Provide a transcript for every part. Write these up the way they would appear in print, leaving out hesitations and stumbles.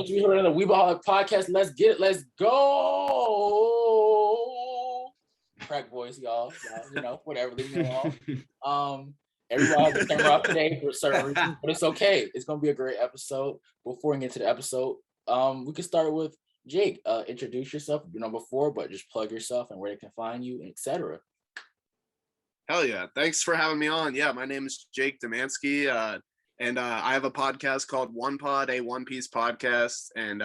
to be heard on the Weebaholic podcast. Let's get it. Let's go. Crack voice, y'all. You know, whatever. Leave me alone. Everybody has the camera off today for certain reasons, but it's okay. It's gonna be a great episode. Before we get to the episode, we can start with Jake. Introduce yourself. You've been on before, but just plug yourself and where they can find you, etc. Hell yeah. Thanks for having me on. Yeah, my name is Jake Demansky, and I have a podcast called One Pod, a One Piece podcast, and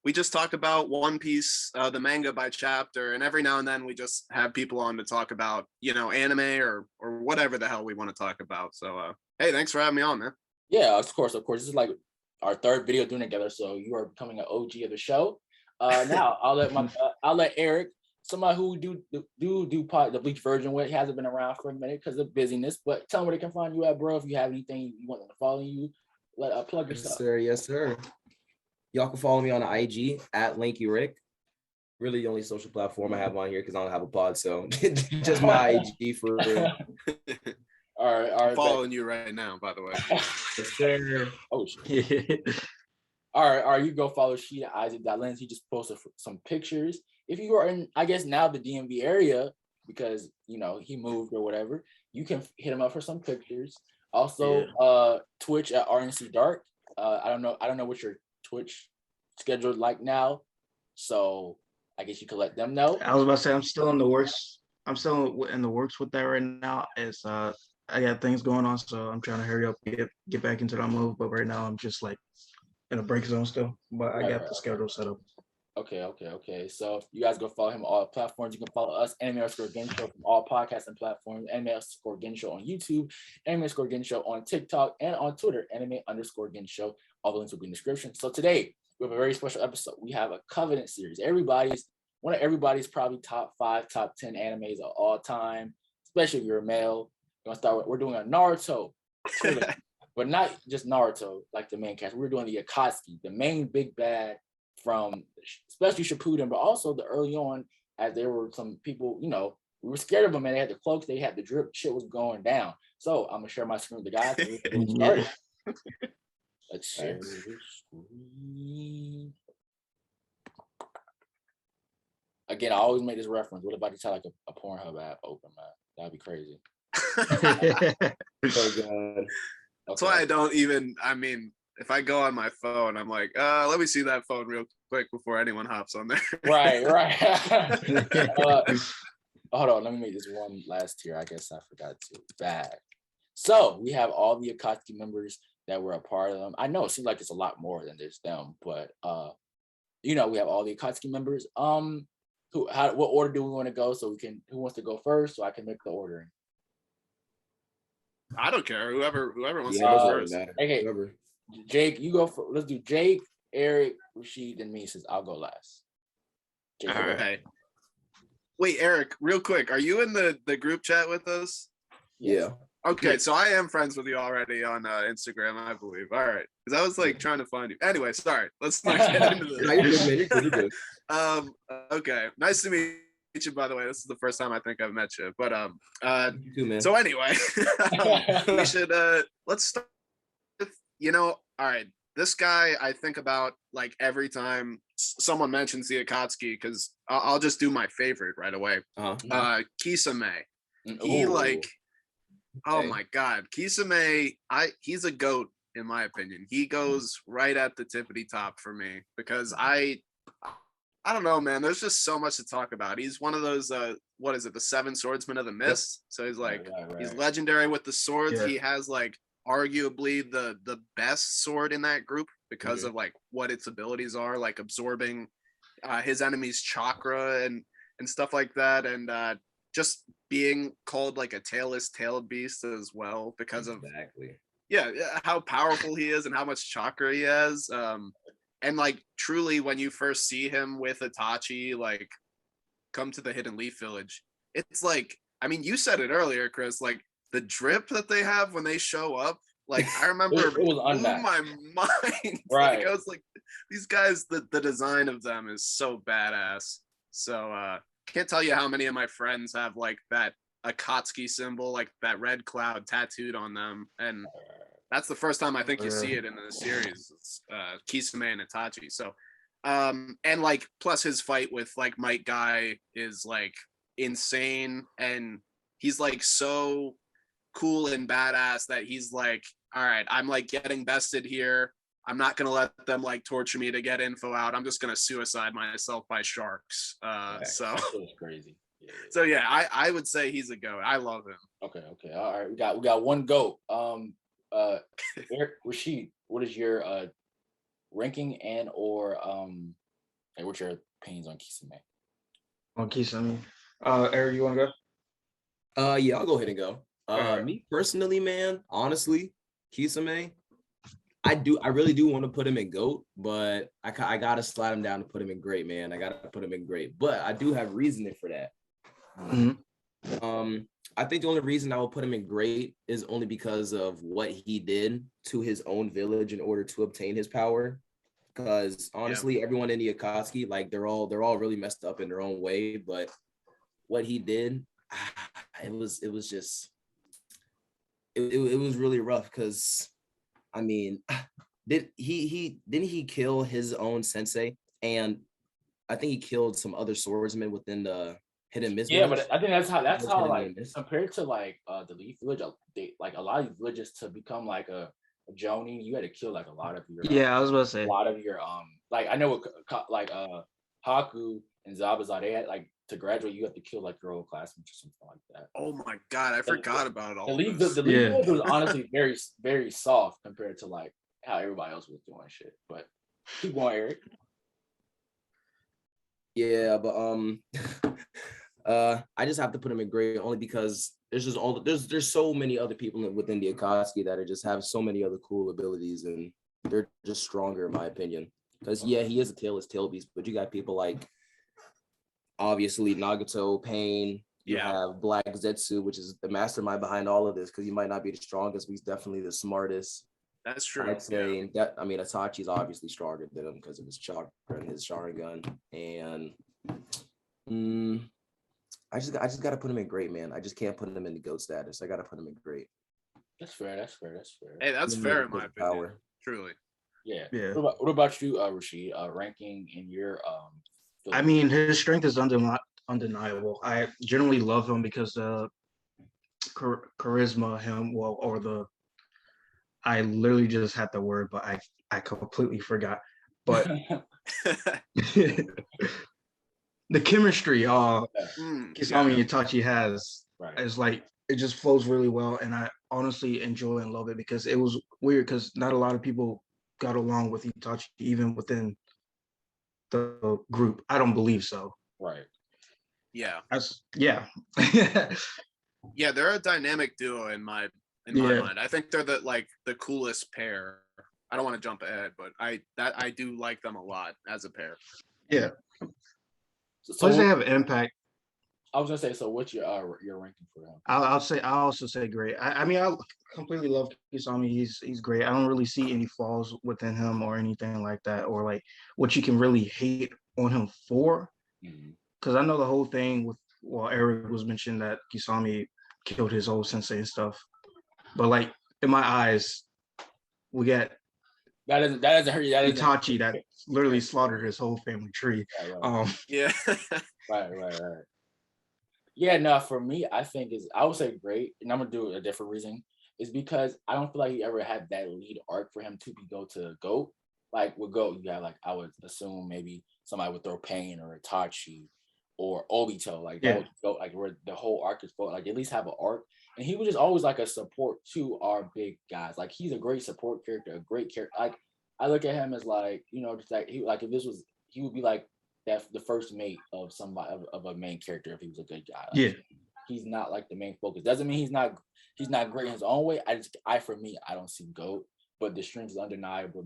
we just talk about One Piece, the manga by chapter, and every now and then we just have people on to talk about, you know, anime or whatever the hell we want to talk about. So, hey, thanks for having me on, man. Yeah, of course. This is like our third video doing it together, so you are becoming an OG of the show. Now I'll let Eric, somebody who do the Bleach version with, hasn't been around for a minute because of busyness, but tell them where they can find you at, bro. If you have anything you want them to follow you, plug yourself. Yes, sir. Y'all can follow me on IG at LankyRick. Really the only social platform I have on here because I don't have a pod, so just my IG for real. All right. I'm following you right now, by the way. Yes, sir. Oh shit. All right. You go follow Sheeta Isaac.Lens. He just posted some pictures. If you are in, I guess now the DMV area, because you know he moved or whatever, you can hit him up for some pictures. Also, Twitch at RNC Dark. I don't know what your Twitch scheduled like now, so I guess you could let them know. I was about to say I'm still in the works. I'm still in the works with that right now. It's I got things going on, so I'm trying to hurry up, get back into that move. But right now I'm just like in a break zone still. But I got the schedule set up. Okay. So you guys go follow him on all platforms. You can follow us, Anime_Gen Show, from all podcasts and platforms, Anime_Gen Show on YouTube, Anime_Gen Show on TikTok, and on Twitter, Anime_Gen Show. All the links will be in the description. So today we have a very special episode. We have a Covenant series. One of everybody's probably top 5, top 10 animes of all time, especially if you're a male. We're doing a Naruto, but not just Naruto like the main cast. We're doing the Akatsuki, the main big bad from especially Shippuden, but also the early on, as there were some people, you know, we were scared of them, and they had the cloaks, they had the drip, shit was going down. So I'm gonna share my screen with the guys. Let's share the screen. Again, I always make this reference. What about you tell like a Pornhub app open, man? That'd be crazy. So good. That's why I don't even, I mean, if I go on my phone, I'm like, let me see that phone real quick before anyone hops on there. Right. Hold on, let me make this one last tier. I guess I forgot to. Back. So we have all the Akatsuki members that were a part of them. I know it seems like it's a lot more than just them, but you know, we have all the Akatsuki members. What order do we want to go? So who wants to go first? So I can make the ordering. I don't care. Whoever wants to go first. Okay. Whoever. Jake, you go for. Let's do Jake, Eric, Rashid, and me. Since I'll go last. Jake, all right. Wait, Eric, real quick, are you in the group chat with us? Yeah. Okay, so I am friends with you already on Instagram, I believe. All right, because I was like trying to find you. Anyway, sorry. Let's not get into this. You're good. Okay. Nice to meet you, by the way. This is the first time I think I've met you. But you too, man. So anyway, we should let's start with, you know, all right. This guy I think about like every time someone mentions the Akatsuki, because I'll just do my favorite right away. Kisame. He like, oh my God, Kisame. He's a goat in my opinion. He goes right at the tippity top for me because I don't know, man. There's just so much to talk about. He's one of those what is it, the 7 swordsmen of the mist? So he's like he's legendary with the swords. He has like arguably the best sword in that group because of like what its abilities are, like absorbing his enemy's chakra and stuff like that, and just being called like a tailless tailed beast as well because of how powerful he is and how much chakra he has. And like truly when you first see him with Itachi like come to the Hidden Leaf Village, it's like, I mean, you said it earlier, Chris, like the drip that they have when they show up, like I remember it blew my mind. Right. Like, I was like, these guys, the design of them is so badass. So can't tell you how many of my friends have like that Akatsuki symbol, like that red cloud tattooed on them. And That's the first time I think you Yeah. see it in the series. It's Kisame and Itachi. So, and like plus his fight with like Might Guy is like insane, and he's like so cool and badass that he's like, all right, I'm like getting bested here. I'm not gonna let them like torture me to get info out. I'm just gonna suicide myself by sharks. So That shit was crazy. Yeah. so yeah, I would say he's a goat. I love him. Okay. All right. We got one goat. Eric Rashid, what is your ranking and or like what's your opinions on Kisame? On Kisame. Eric, you want to go? Yeah, I'll go ahead and go. Alright. Me personally, man, honestly, Kisame, I really do want to put him in GOAT, but I gotta slide him down to put him in great, man. I gotta put him in great, but I do have reasoning for that. I think the only reason I will put him in great is only because of what he did to his own village in order to obtain his power. Because honestly, everyone in the Akatsuki, like they're all really messed up in their own way, but what he did, it was really rough. Because I mean, didn't he kill his own sensei? And I think he killed some other swordsmen within the Hidden Mist. Yeah, but I think that's how like Mist. compared to like the Leaf Village, they like a lot of these villages to become like a Jonin, you had to kill like a lot of your Yeah, I was about to say. a lot of your like I know like Haku and Zabuza, they had like to graduate you have to kill like your old classmates or something like that. Oh my god, I forgot about all The of Leaf this. the Leaf Village was honestly very very soft compared to like how everybody else was doing shit. But keep going, Eric. Yeah, but I just have to put him in great only because there's so many other people within the Akatsuki that just have so many other cool abilities and they're just stronger in my opinion. Because yeah, he is a tailless tail beast, but you got people like obviously Nagato, Pain. You have Black Zetsu, which is the mastermind behind all of this. Because he might not be the strongest, but he's definitely the smartest. That's true. I'd say that. I mean, Itachi's obviously stronger than him because of his chakra and his Sharingan. And I just got to put him in great, man. I just can't put him in the GOAT status. I got to put him in great. That's fair. Hey, that's fair in my opinion. Power. Truly. Yeah. What about you, Rashid? Ranking in your I mean, his strength is undeniable. I generally love him because charisma, I literally just had the word, but I completely forgot. But the chemistry Kisame and Itachi has is like it just flows really well, and I honestly enjoy and love it because it was weird because not a lot of people got along with Itachi even within the group. I don't believe so. Right. Yeah. Yeah, they're a dynamic duo in my mind. I think they're the coolest pair. I don't want to jump ahead, but I do like them a lot as a pair. Yeah. So plus they have impact. I was gonna say, so what's your ranking for them? I'll also say great. I mean, I completely love Kisame. He's great. I don't really see any flaws within him or anything like that, or like what you can really hate on him for. Because I know the whole thing with Eric was mentioning that Kisame killed his old sensei and stuff, but like in my eyes, we got that doesn't hurt you. That Itachi that literally slaughtered his whole family tree. Yeah. Right. Yeah, no, for me, I would say great, and I'm gonna do a different reason. Is because I don't feel like he ever had that lead arc for him to go to GOAT. Like with GOAT, you got like I would assume maybe somebody would throw Pain or Itachi or Obito, like that would go like where the whole arc is for, like at least have an arc. And he was just always like a support to our big guys. Like he's a great support character, a great character. Like I look at him as like, just like he would be like that the first mate of somebody of a main character if he was a good guy. Like, he's not like the main focus. Doesn't mean he's not great in his own way. For me, I don't see GOAT, but the strength is undeniable.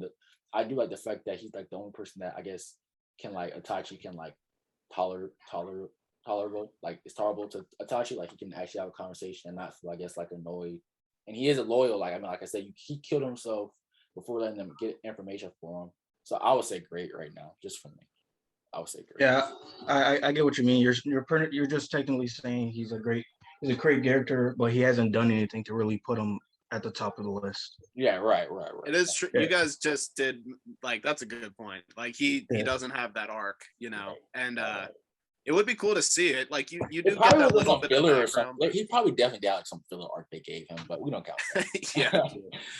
I do like the fact that he's like the only person that I guess can like Itachi can like tolerable, like it's tolerable to Itachi, like he can actually have a conversation and not feel, I guess, like annoyed. And he is a loyal, like I mean, like I said, he killed himself before letting them get information for him. So I would say great right now, just for me. I would say great. Yeah, I get what you mean. You're just technically saying he's a great character, but he hasn't done anything to really put him at the top of the list. Yeah, right. It is true. Yeah. You guys just did like that's a good point. Like he Yeah. doesn't have that arc, and it would be cool to see it. Like you It do get probably that was little some bit of filler or background. something. He probably definitely got like some filler arc they gave him, but we don't count that. Yeah,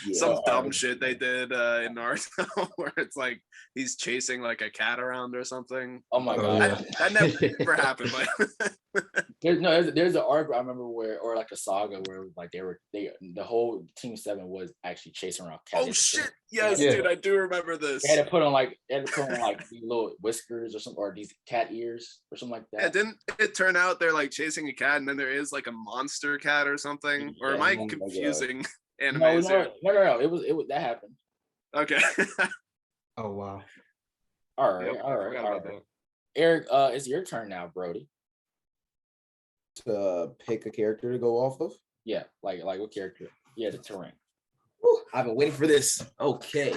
Yeah. some dumb shit they did in Naruto where it's like he's chasing like a cat around or something. Oh my Oh, god. yeah. That never happened. But There's an arc I remember where, or like a saga where like the whole Team 7 was actually chasing around cats. oh shit! Yes, Yeah. dude, I do remember this. They had to put on like these little whiskers or something, or these cat ears or something like Yeah, that. didn't it turn out they're like chasing a cat and then there is like a monster cat or something? Or am Yeah, I oh my God. confusing No, animes here? no. It was that happened. Okay. Oh wow. All right, Yep, I all right, forgot all about right. that. Eric, it's your turn now, Brody. To pick a character to go off of. Yeah, like what character? Yeah, the terrain. Whew, I've been waiting for this. Okay.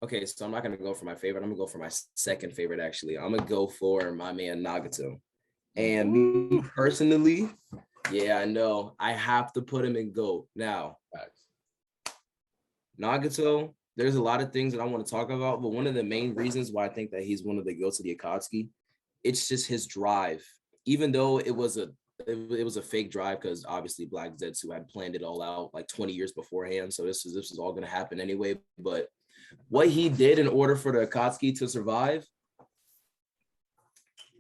Okay, so I'm not gonna go for my favorite. I'm gonna go for my second favorite. Actually, I'm gonna go for my man Nagato. And me personally, yeah, I know I have to put him in GOAT now. Facts. Nagato, there's a lot of things that I want to talk about, but one of the main reasons why I think that he's one of the GOATs of the Akatsuki, it's just his drive. Even though it was a fake drive, because obviously Black Zetsu had planned it all out like 20 years beforehand. So this is all gonna happen anyway. But what he did in order for the Akatsuki to survive,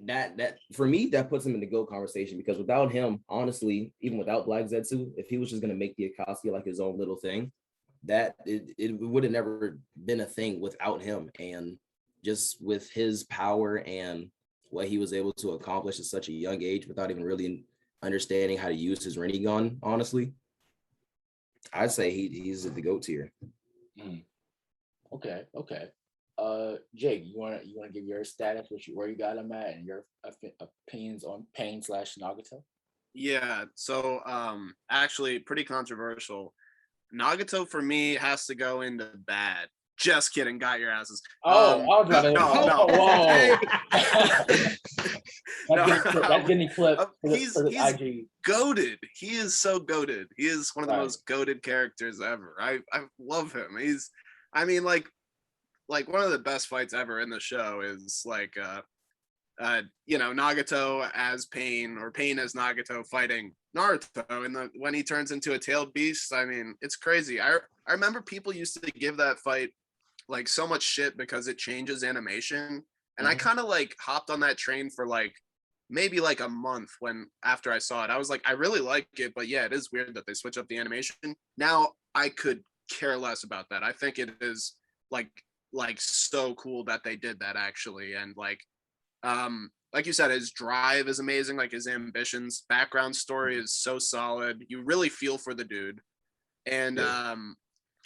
that for me, that puts him in the GOAT conversation, because without him, honestly, even without Black Zetsu, if he was just gonna make the Akatsuki like his own little thing, that it would have never been a thing without him. And just with his power and what he was able to accomplish at such a young age without even really understanding how to use his Rinnegan, honestly, I'd say he's at the GOAT tier. Okay. Jake, you wanna give your status, where you got him at, and your opinions on Pain/Nagato? Yeah, so actually pretty controversial. Nagato for me has to go into bad. Just kidding, got your asses. I was about to. No. Whoa. That's getting clipped. He's IG. goated. He is so goated. He is one of the Right. most goated characters ever. I love him. He's, I mean, like one of the best fights ever in the show is like Nagato as Pain, or Pain as Nagato fighting Naruto, and when he turns into a tailed beast. I mean, it's crazy. I remember people used to give that fight like so much shit because it changes animation, and I kind of like hopped on that train for like maybe like a month after I saw it. I was like, I really like it, but yeah, it is weird that they switch up the animation. Now I could care less about that. I think it is like so cool that they did that actually. And like you said, his drive is amazing, like his ambitions, background story is so solid. You really feel for the dude. And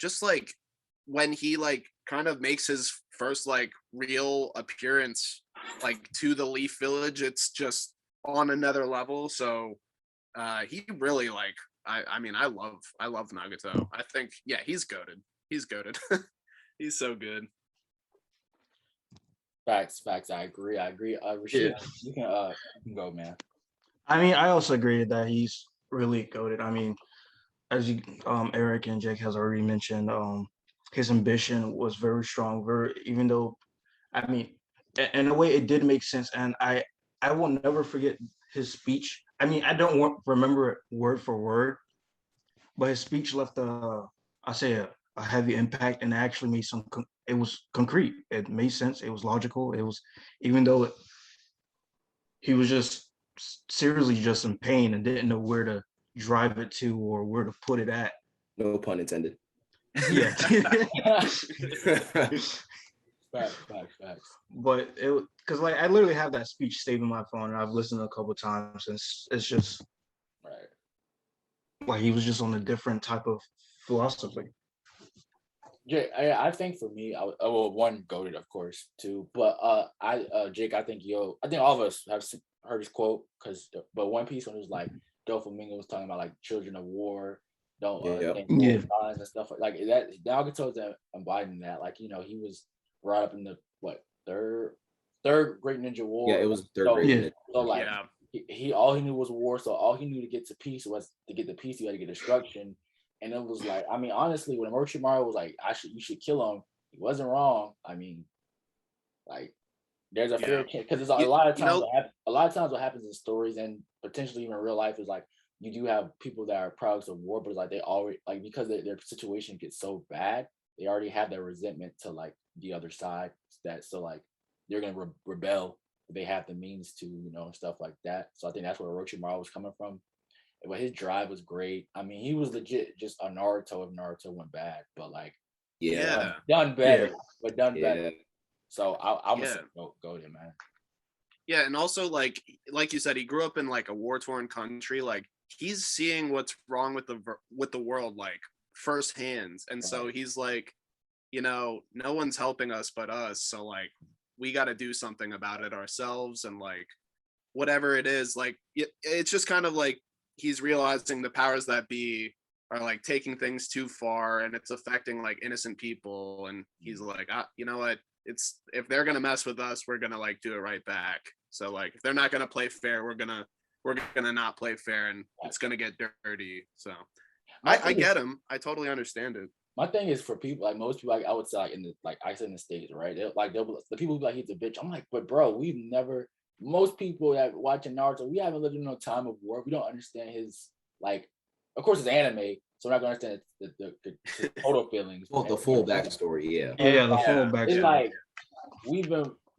just like when he like kind of makes his first like real appearance like to the Leaf Village, it's just on another level. So he really like I mean I love Nagato. I think he's goated. He's so good. Facts. I agree. Rashid, you can go, man. I mean, I also agree that he's really goated. I mean, as you Eric and Jake has already mentioned, his ambition was very strong. Even though, I mean, in a way, it did make sense, and I will never forget his speech. I mean, I don't remember it word for word, but his speech left a heavy impact, and actually made it was concrete. It made sense. It was logical. It was, even though he was just seriously just in pain and didn't know where to drive it to or where to put it at. No pun intended. Yeah. Facts. But it, because like I literally have that speech saved in my phone, and I've listened a couple of times, and it's just Right. like he was just on a different type of philosophy. Jake, I think for me, one goated, of course, too. But Jake, I think all of us have heard his quote, but One Piece, when it was like Doflamingo was talking about like children of war, don't and stuff like that. Nagato's embodying that. Like, he was brought up in the third Great Ninja War. Yeah, it was third so, grade. So like he all he knew was war. So all he knew to get to peace was to get the peace. He had to get destruction. And it was like, I mean, honestly, when Orochimaru was like, you should kill him. He wasn't wrong. I mean, like, there's a fair chance because there's a lot of times. A lot of times, what happens in stories and potentially even real life is like you do have people that are products of war, but it's like they already like because their situation gets so bad, they already have their resentment to like the other side. That so like they're gonna rebel. They have the means to, stuff like that. So I think that's where Orochimaru was coming from. But his drive was great. I mean, he was legit just a Naruto if Naruto went bad, but like done better, but done better. So I'm gonna say go to man. Yeah, and also like you said, he grew up in like a war-torn country. Like he's seeing what's wrong with the world like firsthand, and so he's like, no one's helping us but us. So like we got to do something about it ourselves, and like whatever it is, like it's just kind of like he's realizing the powers that be are like taking things too far, and it's affecting like innocent people, and he's like, you know what? It's if they're gonna mess with us, we're gonna like do it right back. So like if they're not gonna play fair, we're gonna not play fair, and it's gonna get dirty. So I get him. I totally understand it. My thing is for people like most people, like I would say, like in the States, right? The people who be like he's a bitch. I'm like, but bro, most people that watching Naruto, we haven't lived in no time of war. We don't understand his like. Of course, it's anime, so we're not gonna understand the total feelings. Well, the full backstory, the full backstory. It's like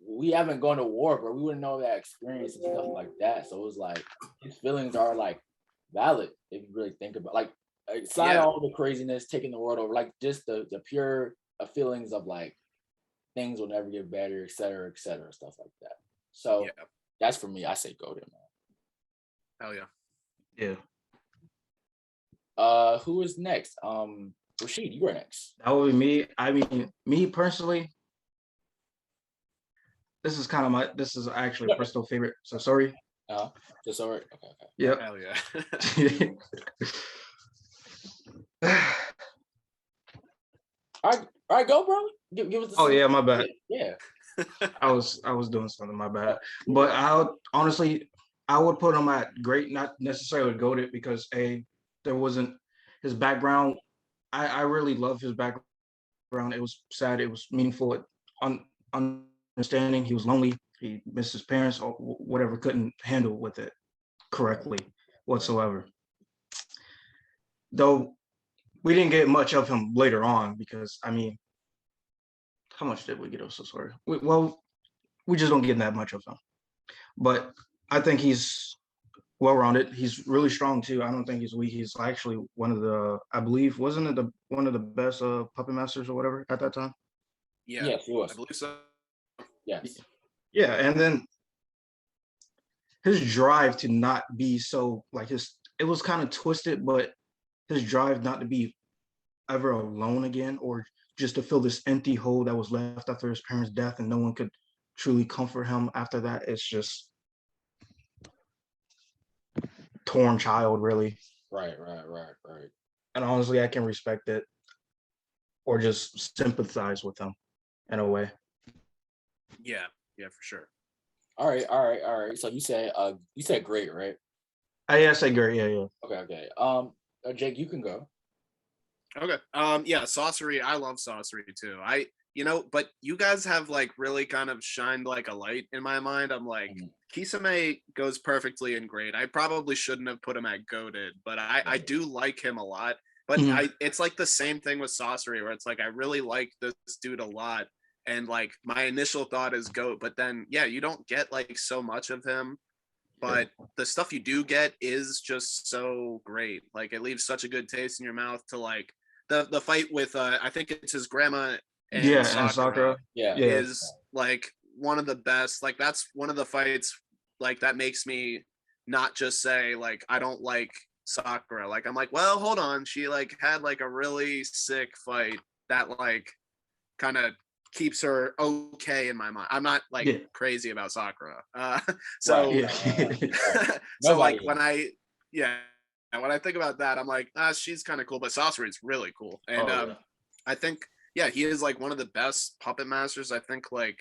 we haven't gone to war, but we wouldn't know that experience and stuff like that. So it was like his feelings are like valid if you really think about like aside all the craziness taking the world over, like just the pure feelings of like things will never get better, et cetera, stuff like that. So that's for me. I say go there, man. Hell yeah. Yeah. Who is next? Rashid, you are next. That would be me. I mean, me personally, this is actually a personal favorite. So sorry. Just sorry. Okay. Yeah. Hell yeah. All right, go, bro. Give us the yeah, my bad. Yeah. I was doing something, my bad. But I would put him at great, not necessarily goated, because there wasn't his background. I really love his background. It was sad. It was meaningful. Understanding. He was lonely. He missed his parents or whatever. Couldn't handle with it correctly whatsoever. Though we didn't get much of him later on, because I mean, how much did we get? I'm so sorry. We just don't get that much of him. But I think he's well-rounded. He's really strong too. I don't think he's weak. He's actually one of the, I believe, wasn't it one of the best puppet masters or whatever at that time? Yeah, yes, he was. I believe so. Yes. Yeah, and then his drive to not be so like it was kind of twisted, but his drive not to be ever alone again, or just to fill this empty hole that was left after his parents' death, and no one could truly comfort him after that. It's just torn child, really. Right. And honestly, I can respect it or just sympathize with him in a way. Yeah, for sure. All right. So you said great, right? I say great, yeah. Okay. Jake, you can go. Okay. Sorcery. I love sorcery too. But you guys have like really kind of shined like a light in my mind. I'm like, Kisame goes perfectly in great. I probably shouldn't have put him at goated, but I do like him a lot. But it's like the same thing with sorcery, where it's like I really like this dude a lot, and like my initial thought is goat, but then you don't get like so much of him. But the stuff you do get is just so great. Like it leaves such a good taste in your mouth. To like the fight with I think it's his grandma and Sakura. Is like one of the best. Like that's one of the fights like that makes me not just say like I don't like Sakura. Like I'm like, well, hold on, she like had like a really sick fight that like kind of keeps her okay in my mind. I'm not like crazy about Sakura. So like when I think about that, I'm like, she's kind of cool, but Sasori's really cool. And I think he is like one of the best puppet masters I think like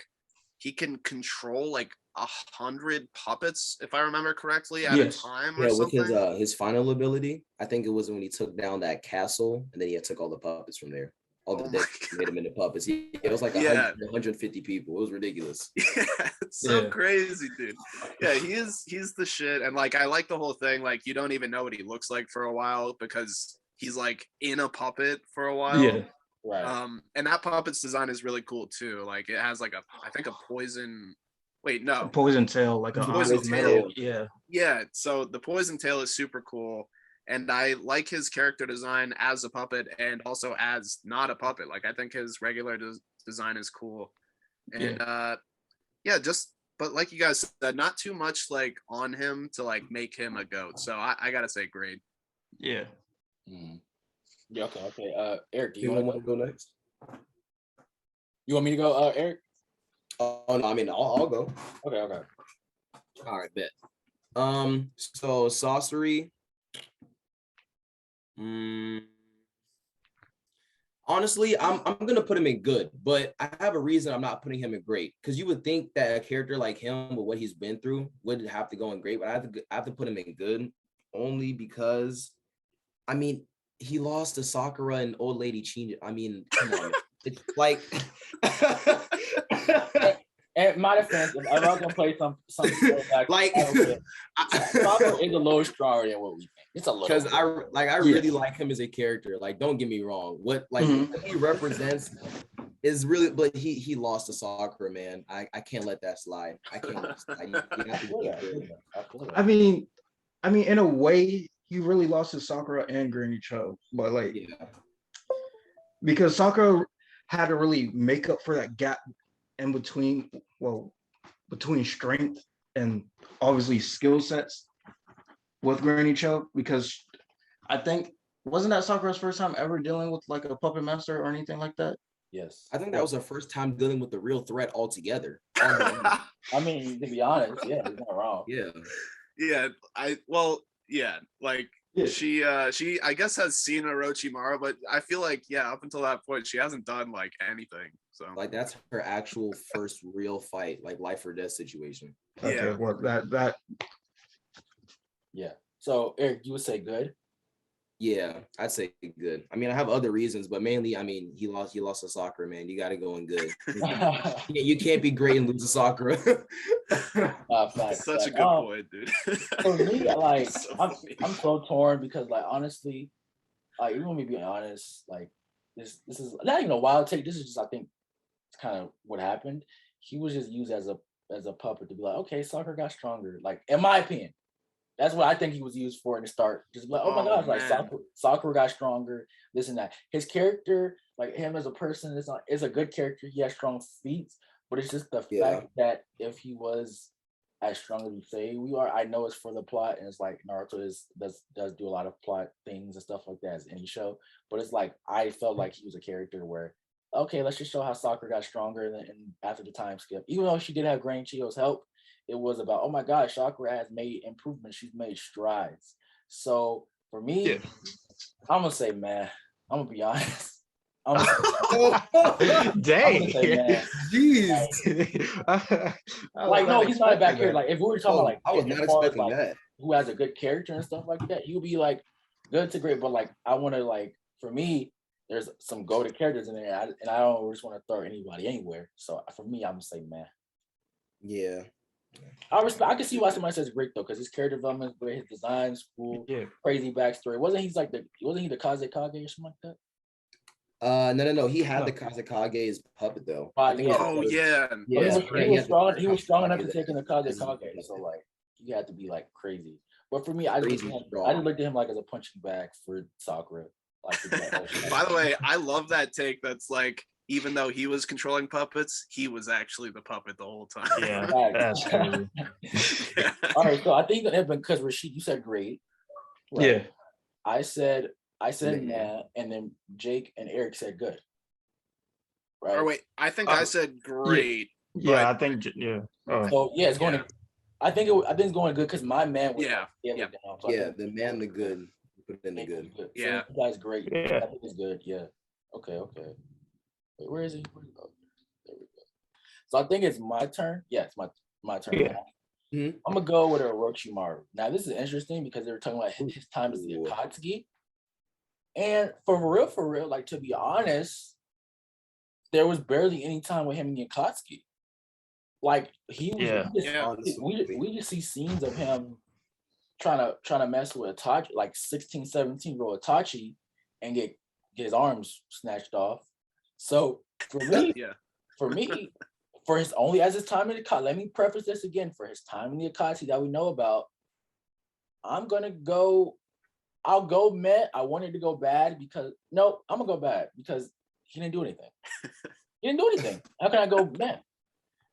he can control like 100 puppets, if I remember correctly, at a Yes. time or Yeah, with something. his final ability, I think it was when he took down that castle and then he took all the puppets from there. All the Oh my decks made him into puppets. It was like Yeah. 150 people. It was ridiculous. Yeah, it's so Yeah. crazy, dude. Yeah, he's the shit. And like I like the whole thing. Like you don't even know what he looks like for a while because he's like in a puppet for a while. Yeah. Right. And that puppet's design is really cool too. Like it has like I think a poison. Wait, A no. poison tail, like a Poison metal. tail. Yeah. Yeah, so the poison tail is super cool. And I like his character design as a puppet and also as not a puppet. Like I think his regular design is cool. And yeah, just but like you guys said, not too much like on him to like make him a goat. So I gotta say great. Yeah. Mm. Yeah. Okay. Okay. Eric, do you Anyone want want to go next? You want me to go, Eric? Oh no, I mean I'll go. Okay. Okay. All right, bet. So sorcery. Honestly, I'm gonna put him in good, but I have a reason I'm not putting him in great. Because you would think that a character like him, with what he's been through, would have to go in great, but I have to put him in good only because, I mean, he lost to Sakura and old lady Chin. I mean, come on, it's like. And my defense, if I'm gonna play some like Sakura is a little stronger than what we think. It's a little because I really like him as a character. Like, don't get me wrong. What what he represents is really, but he lost to Sakura, man. I can't let that slide. I can't let it slide. You have to get good. I mean, in a way, he really lost to Sakura and Granny Cho, but like, because Sakura had to really make up for that gap in between, between strength and obviously skill sets with Granny Cho, because I think wasn't that Sakura's first time ever dealing with like a puppet master or anything like that? Yes. I think that was her first time dealing with the real threat altogether. I mean, to be honest, yeah, you're not wrong. Yeah. Yeah, like she I guess has seen Orochimaru, but I feel like up until that point she hasn't done like anything. So Like that's her actual first real fight, like life or death situation. Okay, well that Yeah. So Eric, you would say good? Yeah, I'd say good. I mean, I have other reasons, but mainly, I mean, he lost to Sakura, man. You got to go in good. You can't be great and lose to Sakura. Such a good point, dude. For me, like So I'm so torn because, like, honestly, like, even me being honest, like this is not even a wild take. This is just, I think, it's kind of what happened. He was just used as a puppet to be like, okay, Sakura got stronger. Like, in my opinion, that's what I think he was used for in the start. Just like, oh my gosh, like Sakura got stronger, this and that. His character, like him as a person, is a good character. He has strong feats, but it's just the fact that if he was as strong as we say we are, I know it's for the plot, and it's like Naruto does do a lot of plot things and stuff like that as any show. But it's like I felt like he was a character where, okay, let's just show how Sakura got stronger and after the time skip. Even though she did have Granny Chio's help, it was about, oh my gosh, Sakura has made improvements. She's made strides. So for me, I'm gonna say, man, I'm gonna be honest. I'm gonna dang, jeez. Like, no, he's not a bad character. Like, if we were talking about like, I was not expecting that. Who has a good character and stuff like that, he'll be like good to great. But like, I want to like, for me, there's some goated characters in there, and I don't just want to throw anybody anywhere. So for me, I'm gonna say, man. Yeah. I can see why somebody says great though, because his character development is great, his designs cool, crazy backstory. Wasn't he the Kazekage or something like that? No. He had the Kazekage's puppet though. He was strong enough to take in the Kazekage. So like, he had to be like crazy. But for me, I just looked at him like as a punching bag for Sakura. Like, by the way, I love that take. That's like, even though he was controlling puppets, he was actually the puppet the whole time. Yeah, that's crazy. All right, so I think that because Rashid, you said great. Right? Yeah. I said nah, and then Jake and Eric said good. Right. Or wait, I think I said great. Yeah, I think So yeah, it's going to. I think it's going good because my man was the man, the good. Put it in the good. Yeah, so that's great. Yeah, I think it's good. Yeah. Okay. Wait, where is he? There we go. So I think it's my turn. Yeah, it's my turn. Yeah. Mhm. I'm gonna go with Orochimaru. Now this is interesting because they were talking about his time as the Ooh. Akatsuki. And for real, like to be honest, there was barely any time with him in the Akatsuki. Like he was, Yeah. Yeah. we just see scenes of him trying to mess with Itachi, like 16, 17-year-old Itachi, and get his arms snatched off. So for me, Yeah. for me, for his only as his time in the Akatsuki, let me preface this again. For his time in the Akatsuki that we know about, I'm gonna go. I'll go meh. I wanted to go bad because no, I'm gonna go bad because he didn't do anything. He didn't do anything. How can I go meh?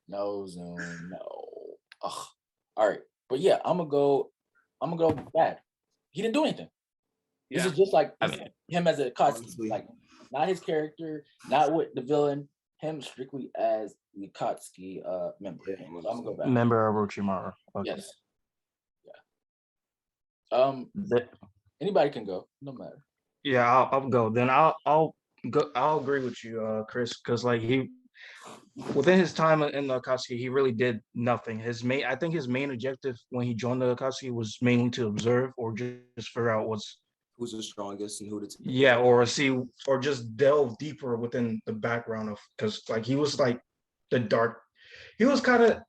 No, Zoom, no. Ugh. All right, but yeah, I'm gonna go bad. He didn't do anything. This Yeah. is just like I mean, him as a Akatsuki, honestly. like not his character, not with the villain, him strictly as the Akatsuki member. Yeah, So I'm gonna go back. member of Orochimaru. Okay. Yes. Yeah. The- Anybody can go. No matter. yeah, I'll go. Then I'll go. I'll agree with you, Chris, because like he within his time in the Akatsuki, he really did nothing. I think his main objective when he joined the Akatsuki was mainly to observe or just figure out what's Who's the strongest and who to yeah, or see or just delve deeper within the background of because like he was like the dark, he was kind of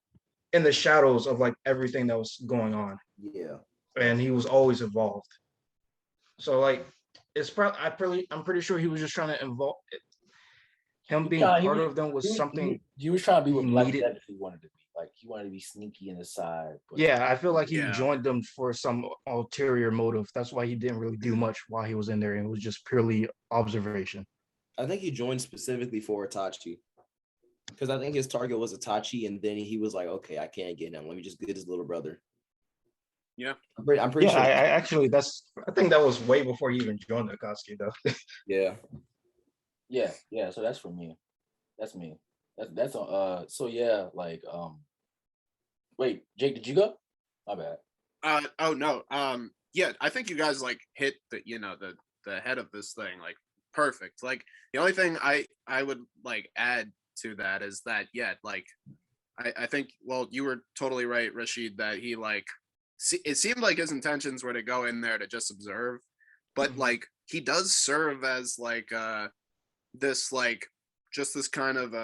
in the shadows of like everything that was going on, Yeah. and he was always involved. So like it's probably I'm pretty sure he was just trying to involve him being He part was, of them was something he was trying to be he what Black needed. Death he wanted to be. Like he wanted to be sneaky in the side. But Yeah, I feel like he Yeah. joined them for some ulterior motive. That's why he didn't really do much while he was in there, and it was just purely observation. I think he joined specifically for Itachi. Because I think his target was Itachi, and then he was like, okay, I can't get him. Let me just get his little brother. Yeah. I'm pretty Yeah, sure. I actually I think that was way before he even joined the Akatsuki though. Yeah. yeah. So that's for me. That's me. That's so yeah, like wait, Jake, did you go? My bad. Oh no. Yeah, I think you guys like hit the head of this thing like perfect. Like the only thing I would like add to that is that yeah, like I think well you were totally right, Rashid, that he like it seemed like his intentions were to go in there to just observe, but like he does serve as like this like just this kind of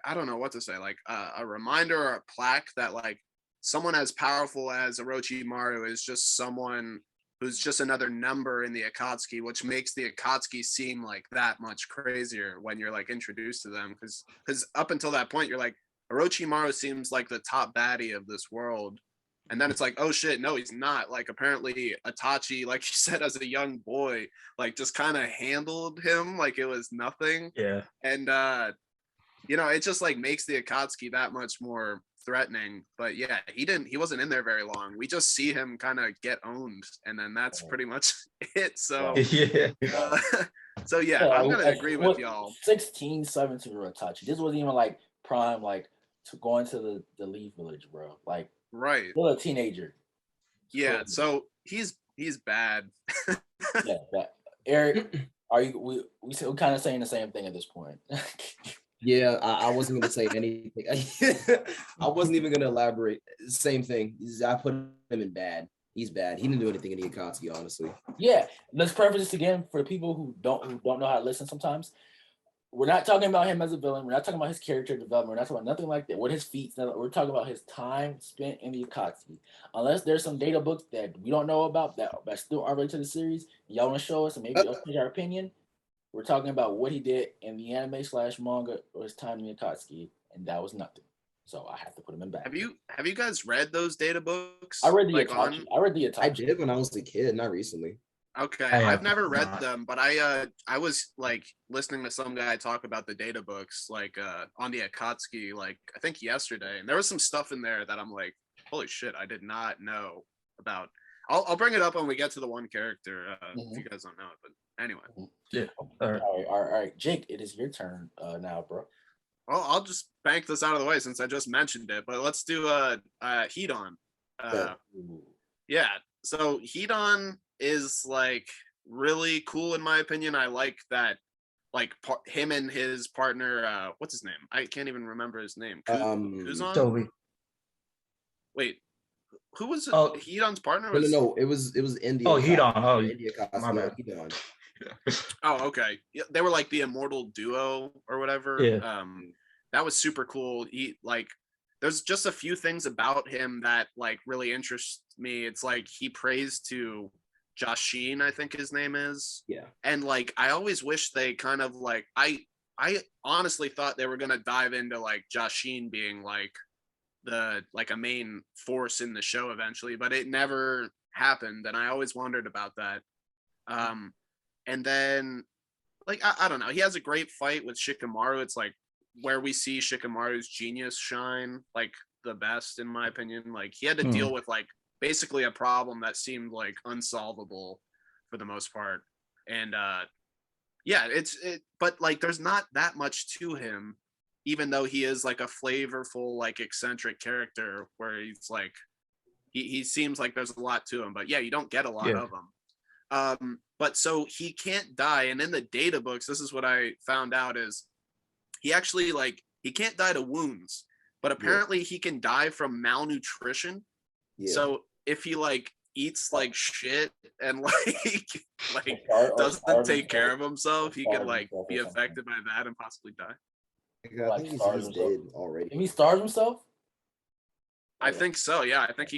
I don't know what to say, like a reminder or a plaque that like someone as powerful as Orochimaru is just someone who's just another number in the Akatsuki, which makes the Akatsuki seem like that much crazier when you're like introduced to them. Because up until that point, you're like, Orochimaru seems like the top baddie of this world. And then it's like, oh shit, no, he's not. Like apparently Itachi, like you said, as a young boy, like just kind of handled him like it was nothing. Yeah. And it just like makes the Akatsuki that much more threatening. But yeah, he wasn't in there very long. We just see him kind of get owned, and then that's pretty much it. So Yeah. so yeah, I'm gonna agree with y'all. 16, 17-year-old Itachi. This wasn't even like prime, like to going to the Leaf Village, bro. Like Right. still a teenager. Yeah, so he's bad. Yeah, that Eric, are you we kind of saying the same thing at this point? Yeah, I wasn't gonna say anything. I wasn't even gonna elaborate. Same thing. I put him in bad. He's bad. He didn't do anything in the Akatsuki, honestly. Yeah, let's preface this again for people who don't know how to listen sometimes. We're not talking about him as a villain. We're not talking about his character development. We're not talking about nothing like that. What his feats. We're talking about his time spent in the Akatsuki. Unless there's some data books that we don't know about that still are related to the series, y'all want to show us and maybe change our opinion. We're talking about what he did in the anime / manga or his time in the Akatsuki, and that was nothing. So I have to put him in back. Have you guys read those data books? I read the like Itachi. I read the Itachi. I did when I was a kid, not recently. Okay, I I've never read not. them, but I was like listening to some guy talk about the data books like on the Akatsuki like I think yesterday, and there was some stuff in there that I'm like, holy shit, I did not know about. I'll bring it up when we get to the one character if you guys don't know it, but anyway. Yeah. All right, Jake, it is your turn now, bro. Well, I'll just bank this out of the way since I just mentioned it, but let's do Hedon. Yeah, so Hedon is like really cool in my opinion. I like that like him and his partner, what's his name? I can't even remember his name. Kuzan? Toby. Wait, who was it? Oh. Hedon's partner? No, it was India. Oh, Hedon. Oh, India my bad. Hedon. Oh, okay. Yeah, they were like the immortal duo or whatever. Yeah. That was super cool. He like, there's just a few things about him that like really interest me. It's like he prays to Jashin, I think his name is. Yeah. And like, I always wish they kind of like, I honestly thought they were gonna dive into like Jashin being like the like a main force in the show eventually, but it never happened, and I always wondered about that. And then like I don't know, he has a great fight with Shikamaru. It's like where we see Shikamaru's genius shine like the best in my opinion. Like he had to deal with like basically a problem that seemed like unsolvable for the most part. And yeah, but like there's not that much to him, even though he is like a flavorful, like eccentric character where he's like he seems like there's a lot to him, but yeah, you don't get a lot of him. But so he can't die, and in the data books, this is what I found out is he actually like he can't die to wounds, but apparently he can die from malnutrition. So if he like eats like shit and like doesn't take care of himself, he can like be affected by that and possibly die. I think he's dead already. If he starves himself? I think so. Yeah, I think